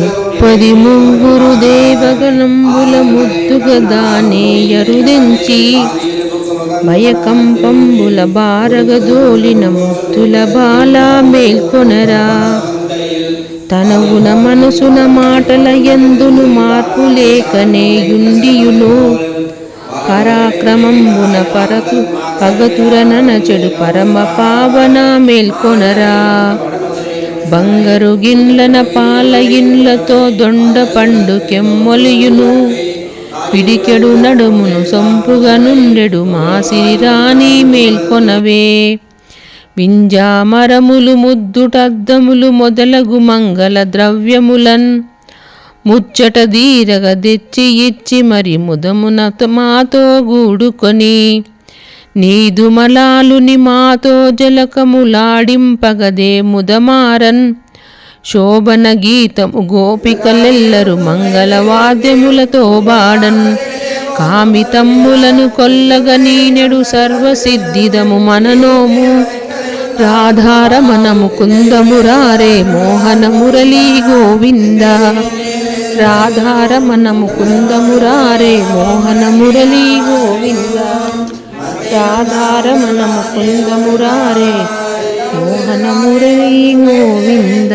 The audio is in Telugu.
ముప్పది ముగ్గురు దేవగణంబుల ముద్దుగా దానేయరుదెంచి భయకంపంబుల బారగదోలిన ముత్తుల బాల మేల్కొనరా. తనవున మనసున మాటల యందును మార్పు లేకనేయుండియును పరాక్రమంబున పగతురనన చెడు పరమ పావన మేల్కొనరా. బంగారు గిన్లన పాల ఇండ్లతో దొండ పండు కెమ్మొలియును పిడికెడు నడుమును సొంపుగా నుండెడు మాసిరి రాణి మేల్కొనవే. వింజామరములు ముద్దుటద్దములు మొదలగు మంగళ ద్రవ్యములన్ ముచ్చట దీరగ తెచ్చి ఇచ్చి మరి ముదమున మాతో గూడుకొని నీదుమలాలుని మాతో జలకములాడింపగదే ముదమారన్ శోభన గీతము గోపికలెల్లరు మంగళవాద్యములతో బాడన్ కామితమ్ములను కొల్లగ నీనెడు సర్వసిద్ధిదము మననోము. రాధారమణము కుందమురారే మోహన మురళీ గోవింద. రాధారమణము కుందమురారే మోహన మురళీ గోవింద. రాధారమణము కుందమురారే మోహన మురళీ గోవింద.